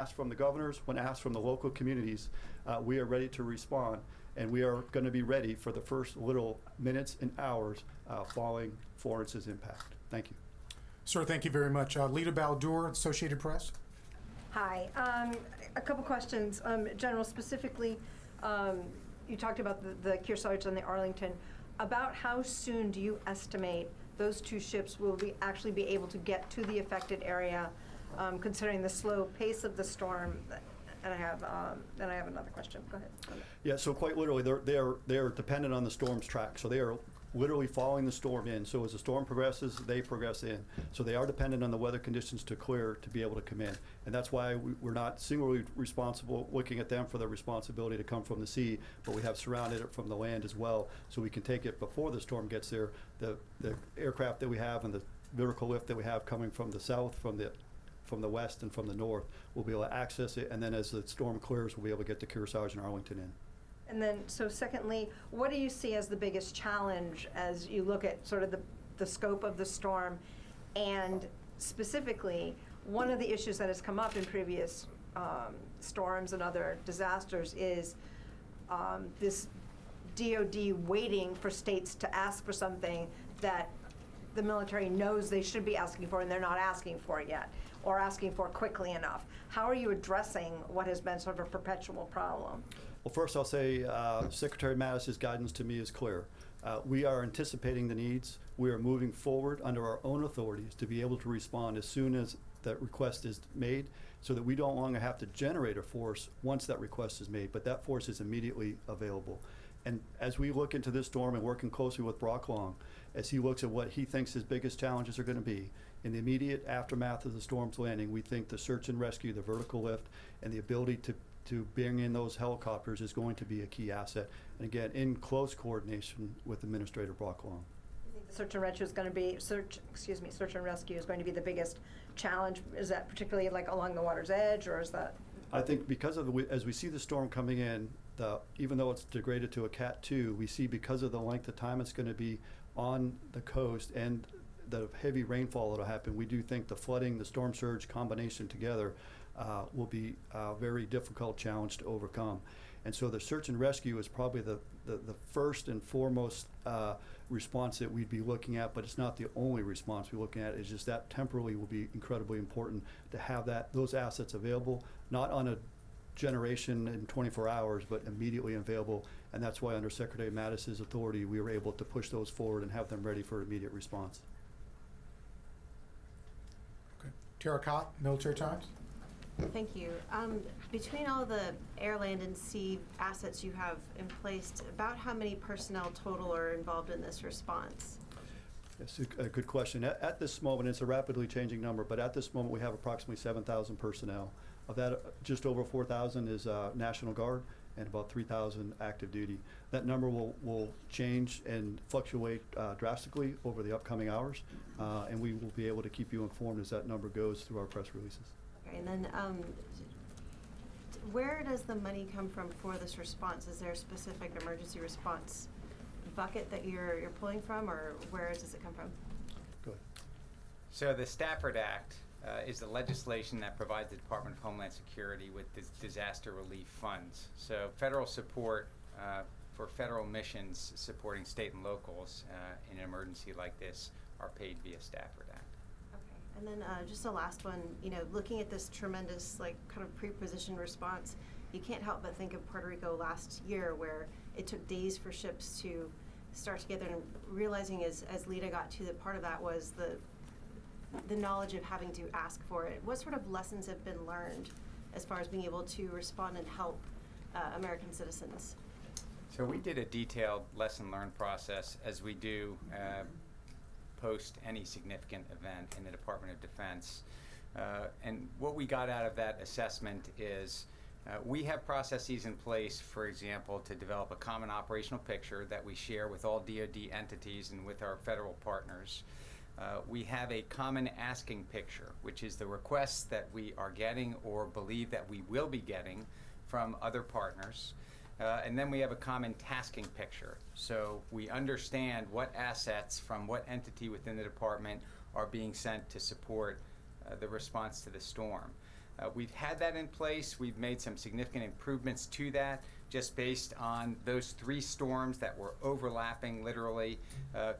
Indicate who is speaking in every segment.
Speaker 1: asked from the governors, when asked from the local communities, we are ready to respond, and we are going to be ready for the first little minutes and hours following Florence's impact. Thank you.
Speaker 2: Sir, thank you very much. Lita Baldour, Associated Press.
Speaker 3: Hi. A couple questions. General, specifically, you talked about the Kearsarge and the Arlington. About how soon do you estimate those two ships will actually be able to get to the affected area, considering the slow pace of the storm? And I have another question. Go ahead.
Speaker 1: Yeah, so quite literally, they are dependent on the storm's track. So they are literally following the storm in. So as the storm progresses, they progress in. So they are dependent on the weather conditions to clear to be able to come in. And that's why we're not singularly responsible, looking at them for the responsibility to come from the sea, but we have surrounded it from the land as well, so we can take it before the storm gets there. The aircraft that we have and the vertical lift that we have coming from the south, from the west, and from the north, we'll be able to access it. And then as the storm clears, we'll be able to get the Kearsarge and Arlington in.
Speaker 3: And then, so secondly, what do you see as the biggest challenge as you look at sort of the scope of the storm? And specifically, one of the issues that has come up in previous storms and other disasters is this DOD waiting for states to ask for something that the military knows they should be asking for, and they're not asking for it yet, or asking for it quickly enough. How are you addressing what has been sort of a perpetual problem?
Speaker 1: Well, first I'll say Secretary Mattis's guidance to me is clear. We are anticipating the needs. We are moving forward under our own authorities to be able to respond as soon as that request is made, so that we don't longer have to generate a force once that request is made, but that force is immediately available. And as we look into this storm and working closely with Brock Long, as he looks at what he thinks his biggest challenges are going to be, in the immediate aftermath of the storm's landing, we think the search and rescue, the vertical lift, and the ability to bring in those helicopters is going to be a key asset. And again, in close coordination with Administrator Brock Long.
Speaker 3: I think the search and rescue is going to be search and rescue is going to be the biggest challenge. Is that particularly like along the water's edge, or is that?
Speaker 1: I think because of as we see the storm coming in, even though it's degraded to a Cat 2, we see because of the length of time it's going to be on the coast and the heavy rainfall that'll happen, we do think the flooding, the storm surge combination together will be a very difficult challenge to overcome. And so the search and rescue is probably the first and foremost response that we'd be looking at, but it's not the only response we're looking at. It's just that temporally will be incredibly important to have those assets available, not on a generation in 24 hours, but immediately available. And that's why under Secretary Mattis's authority, we were able to push those forward and have them ready for immediate response.
Speaker 2: Okay. Tara Cott, Military Times.
Speaker 4: Thank you. Between all the air, land, and sea assets you have in place, about how many personnel total are involved in this response?
Speaker 1: Yes, a good question. At this moment, it's a rapidly changing number, but at this moment we have approximately 7,000 personnel. Of that, just over 4,000 is National Guard and about 3,000 active duty. That number will change and fluctuate drastically over the upcoming hours, and we will be able to keep you informed as that number goes through our press releases.
Speaker 4: Okay, and then where does the money come from for this response? Is there a specific emergency response bucket that you're pulling from, or where does it come from?
Speaker 1: Go ahead.
Speaker 5: So the Stafford Act is the legislation that provides the Department of Homeland Security with disaster relief funds. So federal support for federal missions supporting state and locals in an emergency like this are paid via Stafford Act.
Speaker 4: And then just the last one, looking at this tremendous kind of pre-positioned response, you can't help but think of Puerto Rico last year, where it took days for ships to start together, and realizing as Lita got to, the part of that was the knowledge of having to ask for it. What sort of lessons have been learned as far as being able to respond and help American citizens?
Speaker 5: So we did a detailed lesson learned process, as we do post any significant event in the Department of Defense. And what we got out of that assessment is we have processes in place, for example, to develop a common operational picture that we share with all DoD entities and with our federal partners. We have a common asking picture, which is the requests that we are getting or believe that we will be getting from other partners. And then we have a common tasking picture. So we understand what assets from what entity within the department are being sent to support the response to the storm. We've had that in place. We've made some significant improvements to that just based on those 3 storms that were overlapping, literally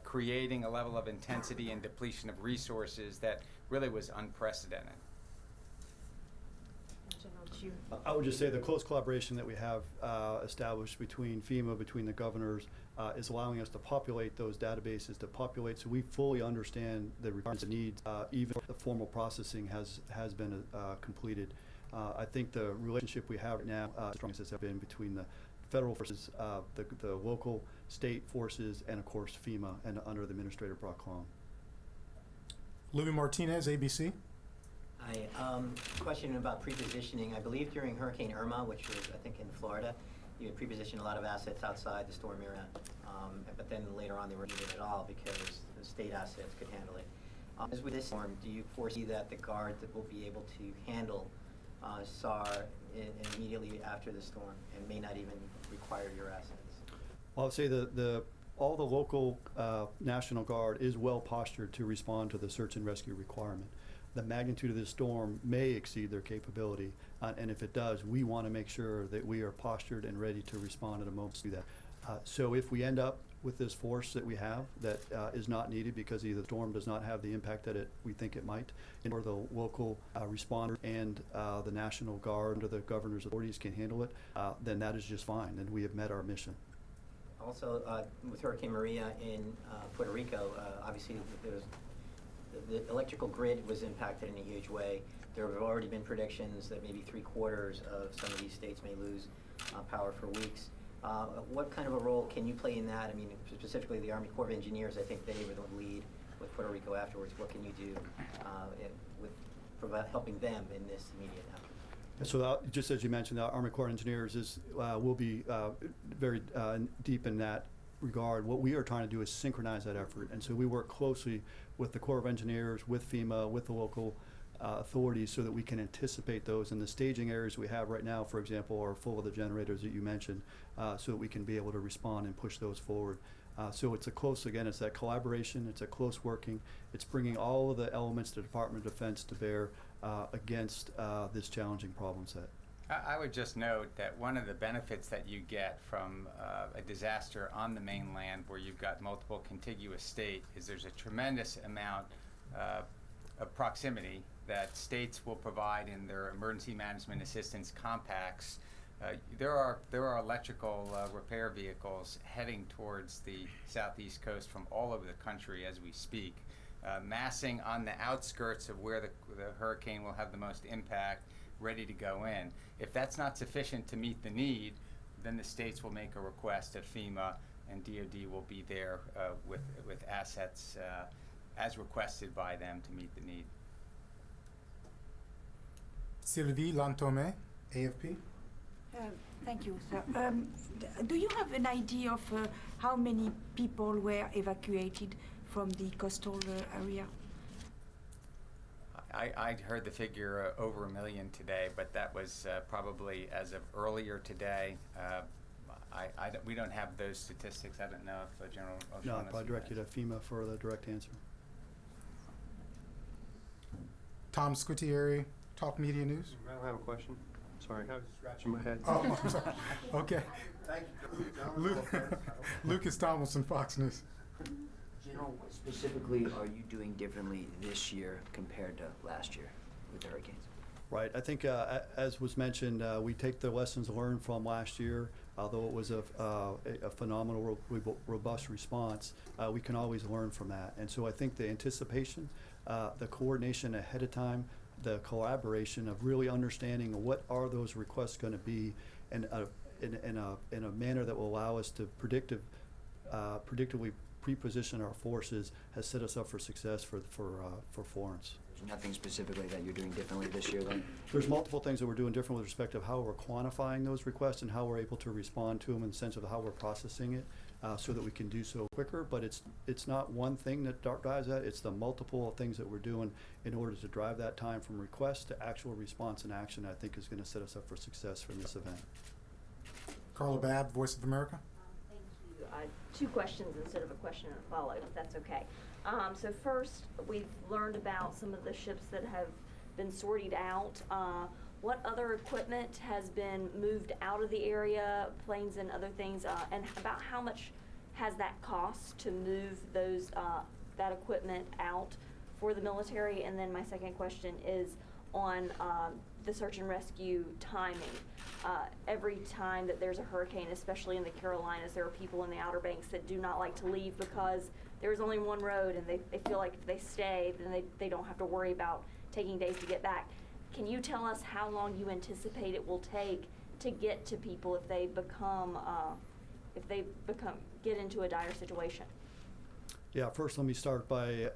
Speaker 5: creating a level of intensity and depletion of resources that really was unprecedented.
Speaker 4: General, did you?
Speaker 1: I would just say the close collaboration that we have established between FEMA, between the governors, is allowing us to populate those databases, so we fully understand the requirements and needs. Even the formal processing has been completed. I think the relationship we have right now, as strong as it's ever been between the federal forces, the local, state forces, and of course FEMA, and under the Administrator Brock Long.
Speaker 2: Louis Martinez, ABC.
Speaker 6: Hi. Question about prepositioning. I believe during Hurricane Irma, which was, I think, in Florida, you had prepositioned a lot of assets outside the storm area, but then later on they weren't needed at all because the state assets could handle it. As with this storm, do you foresee that the Guard that will be able to handle SAR immediately after the storm and may not even require your assets?
Speaker 1: Well, I'll say all the local National Guard is well postured to respond to the search and rescue requirement. The magnitude of this storm may exceed their capability, and if it does, we want to make sure that we are postured and ready to respond at a moment to do that. So if we end up with this force that we have that is not needed because either the storm does not have the impact that we think it might, or the local responder and the National Guard under the governor's authorities can handle it, then that is just fine, and we have met our mission.
Speaker 6: Also, with Hurricane Maria in Puerto Rico, obviously the electrical grid was impacted in a huge way. There have already been predictions that maybe 3/4 of some of these states may lose power for weeks. What kind of a role can you play in that? I mean, specifically the Army Corps of Engineers, I think they were the lead with Puerto Rico afterwards. What can you do with helping them in this immediate effort?
Speaker 1: So just as you mentioned, the Army Corps of Engineers will be very deep in that regard. What we are trying to do is synchronize that effort, and so we work closely with the Corps of Engineers, with FEMA, with the local authorities, so that we can anticipate those. And the staging areas we have right now, for example, are full of the generators that you mentioned, so that we can be able to respond and push those forward. So it's it's that collaboration, it's a close working, it's bringing all of the elements to the Department of Defense to bear against this challenging problem set.
Speaker 5: I would just note that one of the benefits that you get from a disaster on the mainland where you've got multiple contiguous states is there's a tremendous amount of proximity that states will provide in their emergency management assistance compacts. There are electrical repair vehicles heading towards the southeast coast from all over the country as we speak, massing on the outskirts of where the hurricane will have the most impact, ready to go in. If that's not sufficient to meet the need, then the states will make a request of FEMA, and DoD will be there with assets as requested by them to meet the need.
Speaker 2: Sylvie Lantome, AFP.
Speaker 7: Thank you, sir. Do you have an idea of how many people were evacuated from the coastal area?
Speaker 5: I heard the figure over 1 million today, but that was probably as of earlier today. We don't have those statistics. I don't know if General O'Shaughnessy
Speaker 1: No, I'll probably direct you to FEMA for the direct answer.
Speaker 2: Tom Squitieri, Talk Media News.
Speaker 8: I don't have a question. Sorry, I was scratching my head.
Speaker 2: Oh, I'm sorry. Okay.
Speaker 8: Thank you.
Speaker 2: Lucas Tomlinson, Fox News.
Speaker 9: General, what specifically are you doing differently this year compared to last year with hurricanes?
Speaker 1: Right. I think, as was mentioned, we take the lessons learned from last year. Although it was a phenomenal, robust response, we can always learn from that. And so I think the anticipation, the coordination ahead of time, the collaboration of really understanding what are those requests going to be, and in a manner that will allow us to predictively pre-position our forces, has set us up for success for Florence.
Speaker 9: There's nothing specifically that you're doing differently this year then?
Speaker 1: There's multiple things that we're doing different with respect to how we're quantifying those requests and how we're able to respond to them in the sense of how we're processing it, so that we can do so quicker. But it's not one thing that drives that, it's the multiple things that we're doing in order to drive that time from request to actual response and action. I think is going to set us up for success from this event.
Speaker 2: Carla Babb, Voice of America.
Speaker 10: Thank you. 2 questions instead of a question and a follow-up, if that's okay. So first, we've learned about some of the ships that have been sorted out. What other equipment has been moved out of the area, planes and other things, and about how much has that cost to move those, that equipment out for the military? And then my second question is on the search and rescue timing. Every time that there's a hurricane, especially in the Carolinas, there are people in the Outer Banks that do not like to leave because there's only one road, and they feel like if they stay, then they don't have to worry about taking days to get back. Can you tell us how long you anticipate it will take to get to people if they get into a dire situation?
Speaker 1: Yeah, first let me start by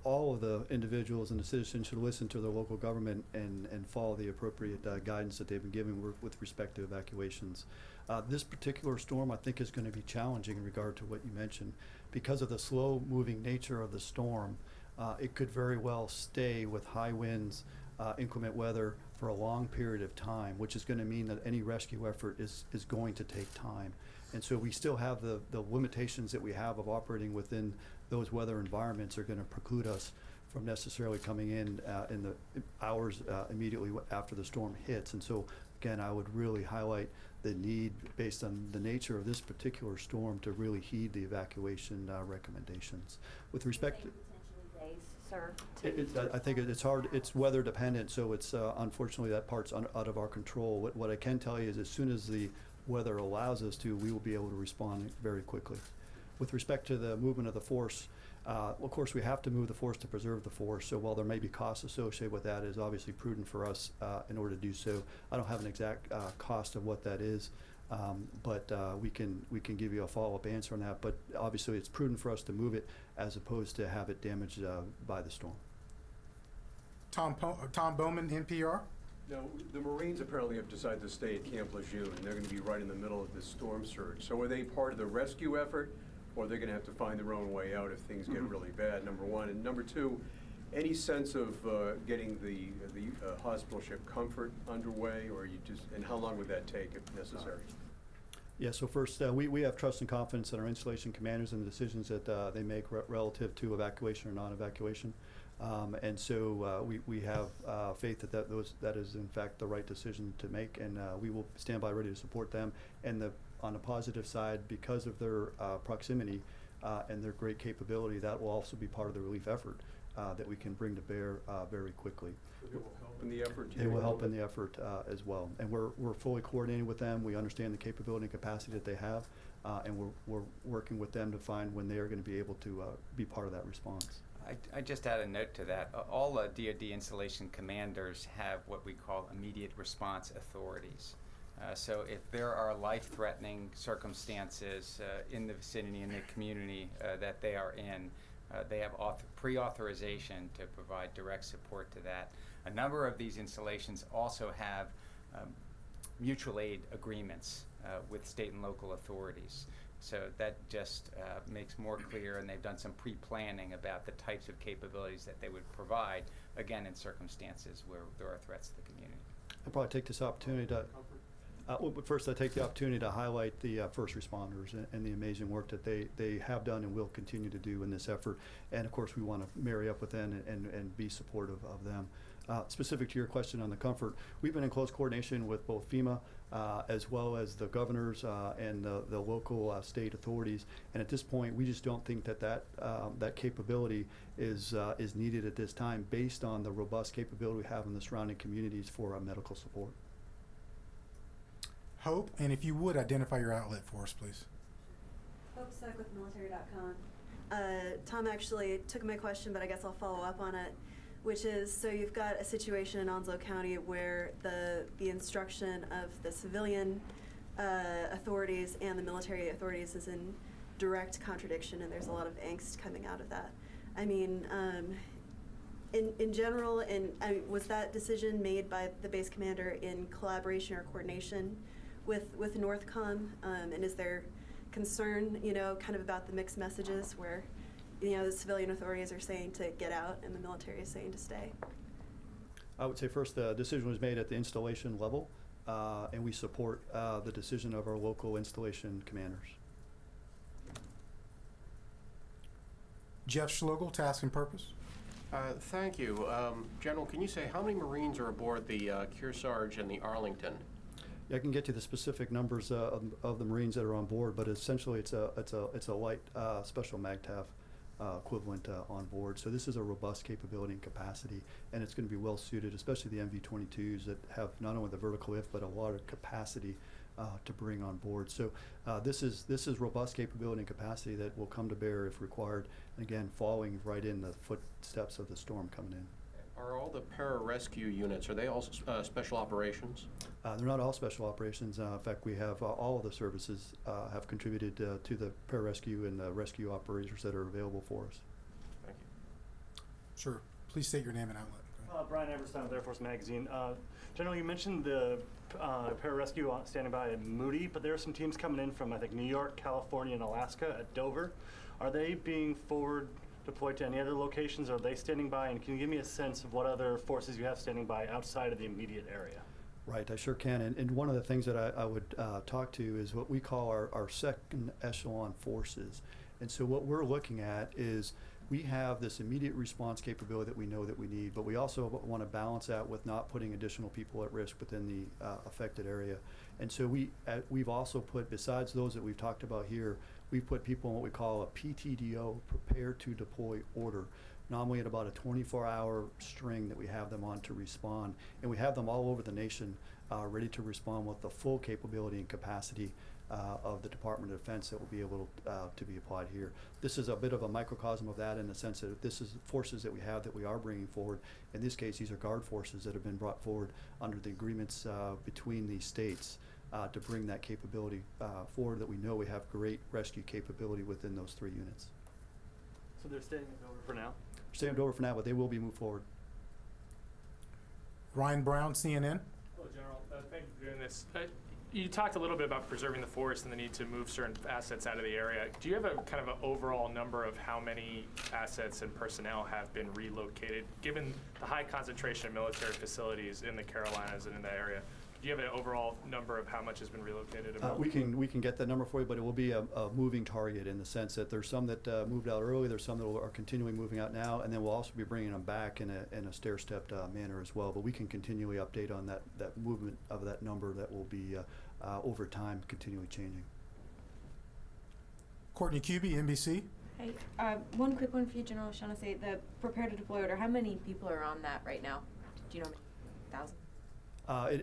Speaker 1: all of the individuals and the citizens should listen to their local government and follow the appropriate guidance that they've been given with respect to evacuations. This particular storm, I think, is going to be challenging in regard to what you mentioned. Because of the slow-moving nature of the storm, it could very well stay with high winds, inclement weather for a long period of time, which is going to mean that any rescue effort is going to take time. And so we still have the limitations that we have of operating within those weather environments are going to preclude us from necessarily coming in the hours immediately after the storm hits. And so, again, I would really highlight the need, based on the nature of this particular storm, to really heed the evacuation recommendations. With respect to
Speaker 10: Potentially days, sir.
Speaker 1: I think it's hard, it's weather dependent, so it's unfortunately that part's out of our control. What I can tell you is as soon as the weather allows us to, we will be able to respond very quickly. With respect to the movement of the force, of course we have to move the force to preserve the force, so while there may be costs associated with that, it is obviously prudent for us in order to do so. I don't have an exact cost of what that is, but we can give you a follow-up answer on that, but obviously it's prudent for us to move it as opposed to have it damaged by the storm.
Speaker 2: Tom Bowman, NPR.
Speaker 8: Now, the Marines apparently have decided to stay at Camp Lejeune, and they're going to be right in the middle of this storm surge. So are they part of the rescue effort, or they're going to have to find their own way out if things get really bad, number one? And number two, any sense of getting the hospital ship Comfort underway, or you just, and how long would that take if necessary?
Speaker 1: Yeah, so first, we have trust and confidence in our installation commanders and the decisions that they make relative to evacuation or non-evacuation. And so we have faith that is in fact the right decision to make, and we will stand by ready to support them. And on the positive side, because of their proximity and their great capability, that will also be part of the relief effort that we can bring to bear very quickly.
Speaker 8: It will help in the effort?
Speaker 1: They will help in the effort as well. And we're fully coordinating with them. We understand the capability and capacity that they have, and we're working with them to find when they are going to be able to be part of that response.
Speaker 5: I just add a note to that. All DoD installation commanders have what we call immediate response authorities. So if there are life-threatening circumstances in the vicinity, in the community that they are in, they have pre-authorization to provide direct support to that. A number of these installations also have mutual aid agreements with state and local authorities. So that just makes more clear, and they've done some pre-planning about the types of capabilities that they would provide, again, in circumstances where there are threats to the community.
Speaker 1: I'll probably take this opportunity to, but first I take the opportunity to highlight the first responders and the amazing work that they have done and will continue to do in this effort. And of course we want to marry up with them and be supportive of them. Specific to your question on the Comfort, we've been in close coordination with both FEMA as well as the governors and the local state authorities. And at this point, we just don't think that capability is needed at this time based on the robust capability we have in the surrounding communities for medical support.
Speaker 2: Hope, and if you would, identify your outlet for us, please.
Speaker 11: Hope Suck with military.com. Tom actually took my question, but I guess I'll follow up on it, which is, so you've got a situation in Onslow County where the instruction of the civilian authorities and the military authorities is in direct contradiction, and there's a lot of angst coming out of that. I mean, in general, was that decision made by the base commander in collaboration or coordination with Northcom? And is there concern, kind of about the mixed messages where, the civilian authorities are saying to get out and the military is saying to stay?
Speaker 1: I would say first the decision was made at the installation level, and we support the decision of our local installation commanders.
Speaker 2: Jeff Schlogel, Task and Purpose.
Speaker 12: Thank you. General, can you say how many Marines are aboard the Kearsarge and the Arlington?
Speaker 1: Yeah, I can get to the specific numbers of the Marines that are on board, but essentially it's a light special MAGTF equivalent on board. So this is a robust capability and capacity, and it's going to be well suited, especially the MV-22s that have not only the vertical lift but a lot of capacity to bring on board. So this is robust capability and capacity that will come to bear if required. And again, following right in the footsteps of the storm coming in.
Speaker 12: Are all the pararescue units, are they all special operations?
Speaker 1: They're not all special operations. In fact, we have all of the services have contributed to the pararescue and rescue operators that are available for us.
Speaker 12: Thank you.
Speaker 2: Sure. Please state your name and outlet. Go ahead.
Speaker 13: Brian Everstein with Air Force Magazine. General, you mentioned the pararescue standing by at Moody, but there are some teams coming in from, I think, New York, California, and Alaska at Dover. Are they being forward deployed to any other locations? Are they standing by? And can you give me a sense of what other forces you have standing by outside of the immediate area?
Speaker 1: Right, I sure can. And one of the things that I would talk to is what we call our second echelon forces. And so what we're looking at is we have this immediate response capability that we know that we need, but we also want to balance that with not putting additional people at risk within the affected area. And so we've also put, besides those that we've talked about here, we've put people in what we call a PTDO, prepare to deploy order, normally at about a 24-hour string that we have them on to respond. And we have them all over the nation ready to respond with the full capability and capacity of the Department of Defense that will be able to be applied here. This is a bit of a microcosm of that in the sense that this is forces that we have that we are bringing forward. In this case, these are Guard forces that have been brought forward under the agreements between the states to bring that capability forward, that we know we have great rescue capability within those 3 units.
Speaker 13: So they're staying at Dover for now?
Speaker 1: Staying over for now, but they will be moved forward.
Speaker 2: Ryan Brown, CNN.
Speaker 14: Hello, General. Thank you for doing this. You talked a little bit about preserving the forest and the need to move certain assets out of the area. Do you have a kind of an overall number of how many assets and personnel have been relocated, given the high concentration of military facilities in the Carolinas and in the area? Do you have an overall number of how much has been relocated?
Speaker 1: We can get that number for you, but it will be a moving target in the sense that there's some that moved out early, there's some that are continuing moving out now, and then we'll also be bringing them back in a stair-stepped manner as well. But we can continually update on that movement of that number that will be over time continually changing.
Speaker 2: Courtney Cubey, NBC.
Speaker 15: Hey, one quick one for you, General Shaughnessy. The prepare to deploy order, how many people are on that right now? Do you know how many? 1,000?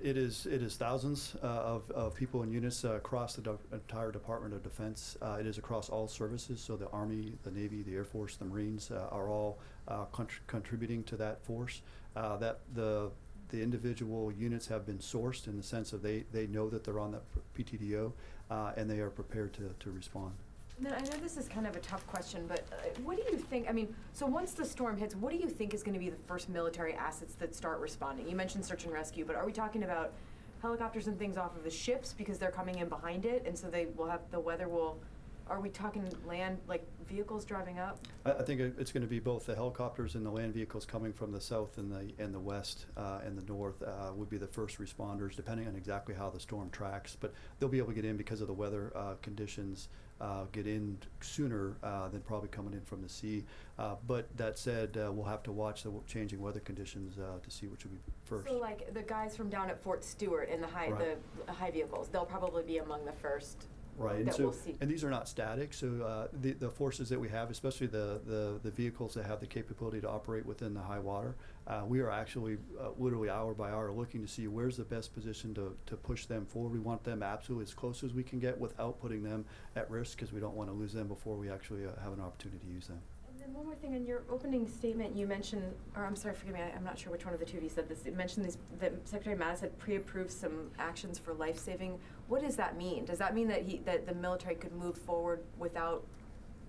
Speaker 1: It is thousands of people and units across the entire Department of Defense. It is across all services, so the Army, the Navy, the Air Force, the Marines are all contributing to that force. That the individual units have been sourced in the sense of they know that they're on that PTDO and they are prepared to respond.
Speaker 15: Then I know this is kind of a tough question, but what do you think, I mean, so once the storm hits, what do you think is going to be the first military assets that start responding? You mentioned search and rescue, but are we talking about helicopters and things off of the ships because they're coming in behind it, and so they will have, the weather will, are we talking land, like vehicles driving up?
Speaker 1: I think it's going to be both the helicopters and the land vehicles coming from the south and the west and the north would be the first responders, depending on exactly how the storm tracks. But they'll be able to get in because of the weather conditions, get in sooner than probably coming in from the sea. But that said, we'll have to watch the changing weather conditions to see which will be first.
Speaker 15: So like the guys from down at Fort Stewart in the high vehicles, they'll probably be among the first.
Speaker 1: Right, and
Speaker 15: that we'll see.
Speaker 1: and these are not static. So the forces that we have, especially the vehicles that have the capability to operate within the high water, we are actually literally hour by hour looking to see where's the best position to push them forward. We want them absolutely as close as we can get without putting them at risk, because we don't want to lose them before we actually have an opportunity to use them.
Speaker 15: And then one more thing, in your opening statement you mentioned, or I'm sorry, forgive me, I'm not sure which one of the two of you said this, you mentioned that Secretary Mattis had pre-approved some actions for life-saving. What does that mean? Does that mean that the military could move forward without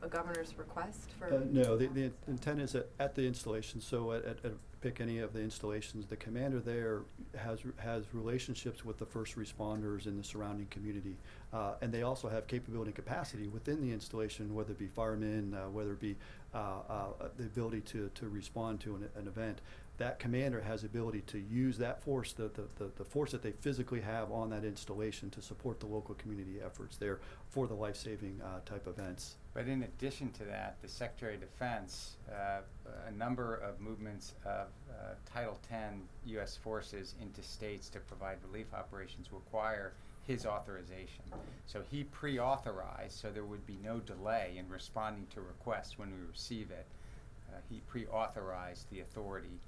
Speaker 15: a governor's request for?
Speaker 1: No, the intent is at the installation, so at pick any of the installations, the commander there has relationships with the first responders in the surrounding community, and they also have capability and capacity within the installation, whether it be firemen, whether it be the ability to respond to an event. that commander has the ability to use that force, the force that they physically have on that installation to support the local community efforts there for the life-saving type events.
Speaker 5: But in addition to that, the Secretary of Defense, a number of movements of Title X U.S. forces into states to provide relief operations require his authorization. So he pre-authorized, so there would be no delay in responding to requests when we receive it. He pre-authorized the authority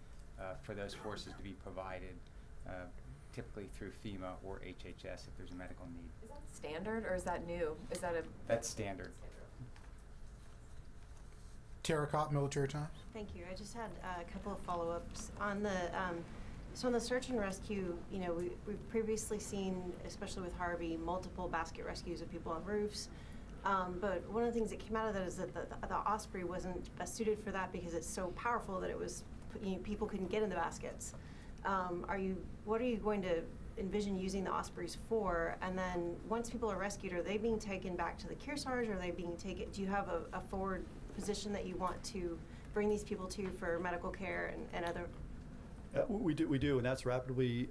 Speaker 5: for those forces to be provided, typically through FEMA or HHS if there's a medical need.
Speaker 15: Is that standard or is that new? Is that a...
Speaker 5: That's standard.
Speaker 2: Tara Kopp, Military Times.
Speaker 4: Thank you. I just had a couple of follow-ups on the so on the search and rescue. You know, we've previously seen, especially with Harvey, multiple basket rescues of people on roofs. But one of the things that came out of that is that the Osprey wasn't best suited for that because it's so powerful that it was, you know, people couldn't get in the baskets. What are you going to envision using the Ospreys for? And then once people are rescued, are they being taken back to the Kearsarge? Or are they being taken? Do you have a forward position that you want to bring these people to for medical care and other?
Speaker 1: We do, and that's rapidly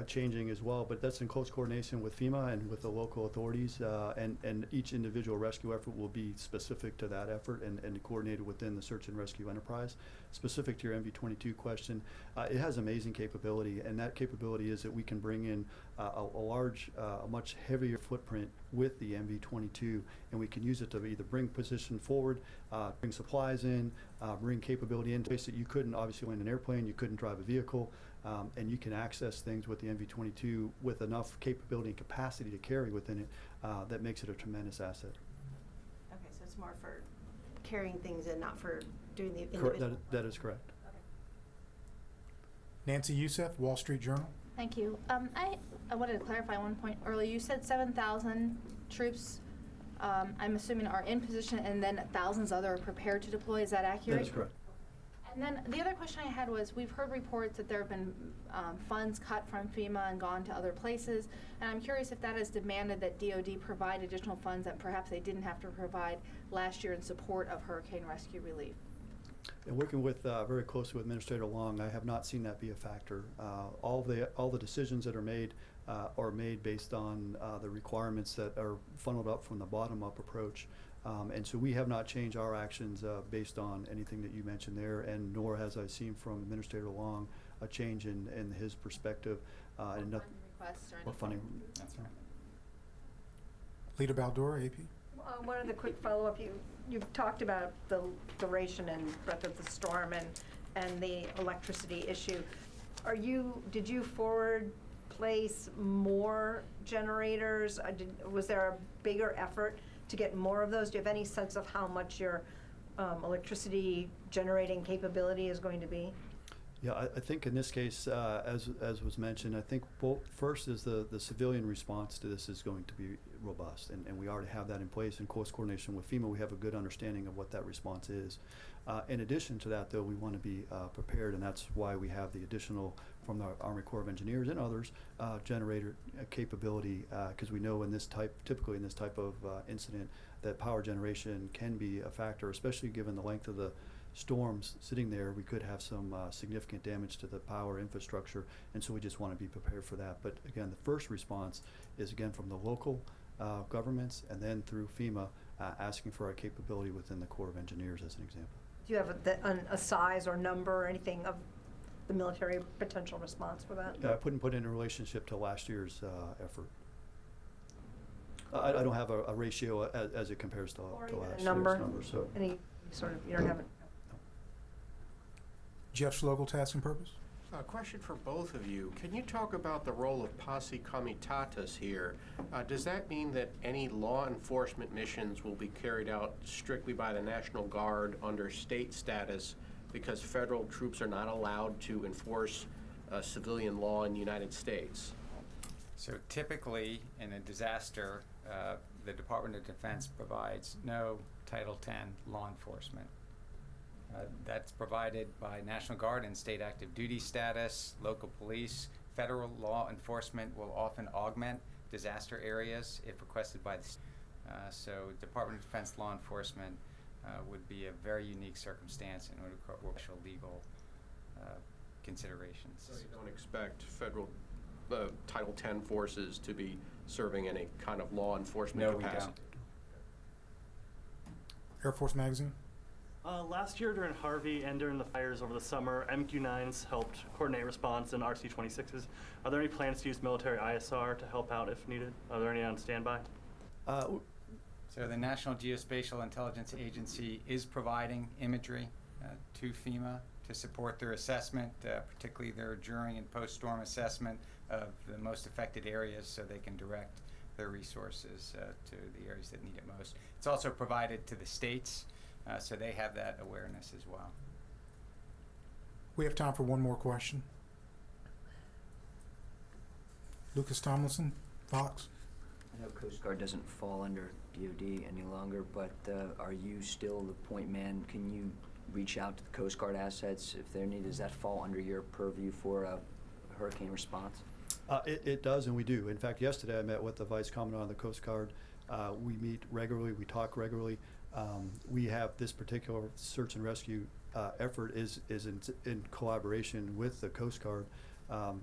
Speaker 1: changing as well, but that's in close coordination with FEMA and with the local authorities, and each individual rescue effort will be specific to that effort and coordinated within the search and rescue enterprise. Specific to your MV-22 question, it has amazing capability, and that capability is that we can bring in a much heavier footprint with the MV-22, and we can use it to either bring position forward, bring supplies in, bring capability into place that you couldn't obviously land an airplane, you couldn't drive a vehicle, and you can access things with the MV-22 with enough capability and capacity to carry within it that makes it a tremendous asset.
Speaker 4: Okay, so it's more for carrying things and not for doing the
Speaker 1: Correct.
Speaker 4: individual.
Speaker 1: That is correct.
Speaker 2: Nancy Youssef, Wall Street Journal.
Speaker 16: Thank you. I wanted to clarify one point earlier. You said 7,000 troops, I'm assuming, are in position, and then thousands other are prepared to deploy. Is that accurate?
Speaker 1: That is correct.
Speaker 16: And then the other question I had was, we've heard reports that there have been funds cut from FEMA and gone to other places, and I'm curious if that has demanded that DoD provide additional funds that perhaps they didn't have to provide last year in support of hurricane rescue relief.
Speaker 1: And working with very closely with Administrator Long, I have not seen that be a factor. All the decisions that are made based on the requirements that are funneled up from the bottom-up approach. And so we have not changed our actions based on anything that you mentioned there, and nor has I seen from Administrator Long a change in his perspective. And
Speaker 16: funding requests or
Speaker 1: funding.
Speaker 5: That's right.
Speaker 2: Lita Baldor, AP.
Speaker 3: One other quick follow-up. You've talked about the duration and breadth of the storm and the electricity issue. Did you forward place more generators? Was there a bigger effort to get more of those? Do you have any sense of how much your electricity generating capability is going to be?
Speaker 1: Yeah, I think in this case, as was mentioned, I think first is the civilian response to this is going to be robust, and we already have that in place in close coordination with FEMA. We have a good understanding of what that response is. In addition to that, though, we want to be prepared, and that's why we have the additional from the Army Corps of Engineers and others generator capability, because we know typically in this type of incident, that power generation can be a factor, especially given the length of the storms sitting there. We could have some significant damage to the power infrastructure, and so we just want to be prepared for that. But again, the first response is again from the local governments, and then through FEMA asking for our capability within the Corps of Engineers as an example.
Speaker 3: Do you have a size or number or anything of the military potential response for that?
Speaker 1: I couldn't put it in a relationship to last year's effort. I don't have a ratio as it compares to last year's number. So
Speaker 3: Any sort of, you don't have it?
Speaker 2: Jeff Schlegel, Task and Purpose.
Speaker 12: A question for both of you. Can you talk about the role of posse comitatus here? Does that mean that any law enforcement missions will be carried out strictly by the National Guard under state status because federal troops are not allowed to enforce civilian law in the United States?
Speaker 5: So typically in a disaster, the Department of Defense provides no Title X law enforcement. That's provided by National Guard and state active duty status, local police. Federal law enforcement will often augment disaster areas if requested by the state. So Department of Defense law enforcement would be a very unique circumstance and would require special legal considerations.
Speaker 12: So you don't expect federal Title X forces to be serving any kind of law enforcement
Speaker 5: No, we
Speaker 12: capacity?
Speaker 5: don't.
Speaker 2: Air Force Magazine?
Speaker 13: Last year during Harvey and during the fires over the summer, MQ-9s helped coordinate response and RC-26s. Are there any plans to use military ISR to help out if needed? Are there any on standby?
Speaker 5: So the National Geospatial Intelligence Agency is providing imagery to FEMA to support their assessment, particularly their during and post-storm assessment of the most affected areas, so they can direct their resources to the areas that need it most. It's also provided to the states, so they have that awareness as well.
Speaker 2: We have time for one more question. Lucas Tomlinson, Fox.
Speaker 9: I know Coast Guard doesn't fall under DOD any longer, but are you still the point man? Can you reach out to the Coast Guard assets if they're needed? Does that fall under your purview for a hurricane response?
Speaker 1: It does, and we do. In fact, yesterday I met with the Vice Commandant of the Coast Guard. We meet regularly, we talk regularly. We have this particular search and rescue effort is in collaboration with the Coast Guard.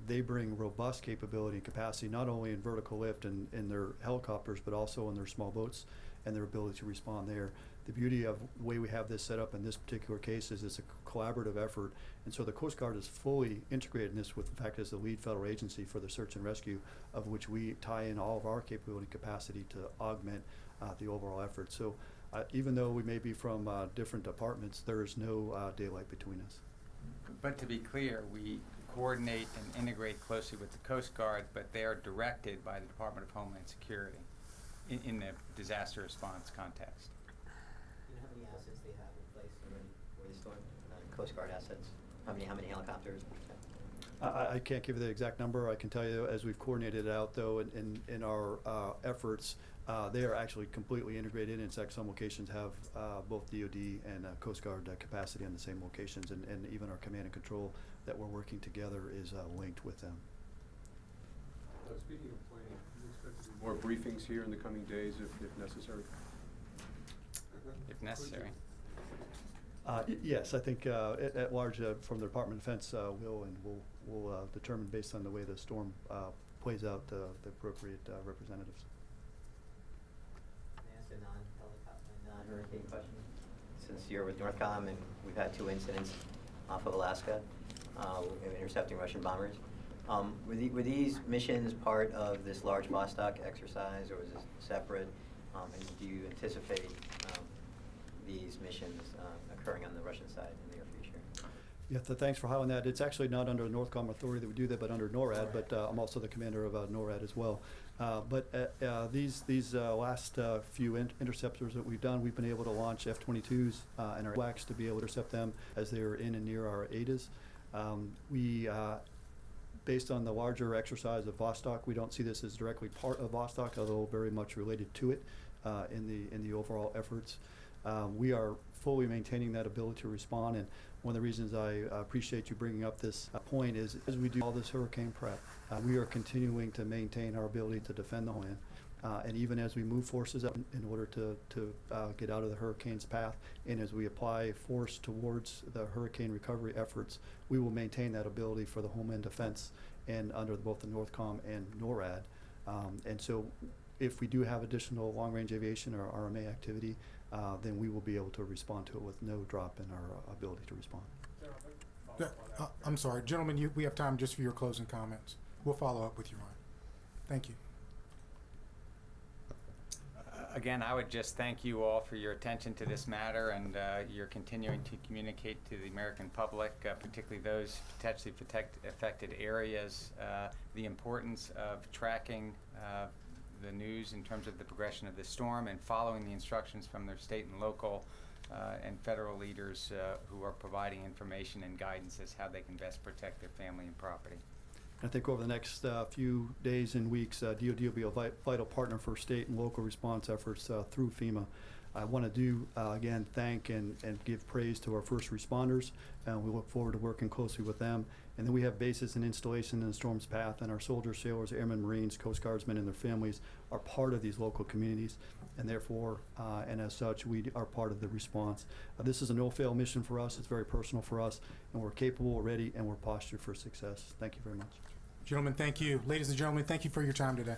Speaker 1: They bring robust capability and capacity, not only in vertical lift and in their helicopters, but also in their small boats and their ability to respond there. The beauty of the way we have this set up in this particular case is it's a collaborative effort, and so the Coast Guard is fully integrated in this with, in fact, as the lead federal agency for the search and rescue, of which we tie in all of our capability and capacity to augment the overall effort. So even though we may be from different departments, there is no daylight between us.
Speaker 5: But to be clear, we coordinate and integrate closely with the Coast Guard, but they are directed by the Department of Homeland Security in the disaster response context.
Speaker 6: Do you know how many assets they have in place already for the storm? Coast Guard assets? How many helicopters?
Speaker 1: I can't give you the exact number. I can tell you, as we've coordinated it out, though, in our efforts, they are actually completely integrated. In fact, some locations have both DOD and Coast Guard capacity on the same locations, and even our command and control that we're working together is linked with them.
Speaker 8: Speaking of planning, do you expect to do more briefings here in the coming days if necessary?
Speaker 5: If necessary.
Speaker 1: Yes, I think at large from the Department of Defense we'll determine based on the way the storm plays out the appropriate representatives.
Speaker 6: Can I ask a non-hurricane question? Since you're with NORTHCOM and we've had 2 incidents off of Alaska intercepting Russian bombers, were these missions part of this large Vostok exercise, or was this separate? And do you anticipate these missions occurring on the Russian side in the near future?
Speaker 1: Yeah, thanks for highlighting that. It's actually not under the NORTHCOM authority that we do that, but under NORAD. But I'm also the commander of NORAD as well. But these last few interceptors that we've done, we've been able to launch F-22s and our WACs to be able to intercept them as they are in and near our ADAs. Based on the larger exercise of Vostok, we don't see this as directly part of Vostok, although very much related to it in the overall efforts. We are fully maintaining that ability to respond, and one of the reasons I appreciate you bringing up this point is as we do all this hurricane prep, we are continuing to maintain our ability to defend the homeland. And even as we move forces up in order to get out of the hurricane's path, and as we apply force towards the hurricane recovery efforts, we will maintain that ability for the Homeland Defense and under both the NORTHCOM and NORAD. And so if we do have additional long-range aviation or RMA activity, then we will be able to respond to it with no drop in our ability to respond.
Speaker 2: I'm sorry, gentlemen, we have time just for your closing comments. We'll follow up with you, Ryan. Thank you.
Speaker 5: Again, I would just thank you all for your attention to this matter and your continuing to communicate to the American public, particularly those potentially affected areas, the importance of tracking the news in terms of the progression of the storm and following the instructions from their state and local and federal leaders who are providing information and guidance as how they can best protect their family and property.
Speaker 1: I think over the next few days and weeks, DOD will be a vital partner for state and local response efforts through FEMA. I want to do, again, thank and give praise to our first responders. We look forward to working closely with them. And then we have bases and installation in the storm's path, and our soldiers, sailors, airmen, Marines, Coast Guardsmen, and their families are part of these local communities, and therefore, and as such, we are part of the response. This is a no-fail mission for us. It's very personal for us, and we're capable, we're ready, and we're postured for success. Thank you very much.
Speaker 2: Gentlemen, thank you. Ladies and gentlemen, thank you for your time today.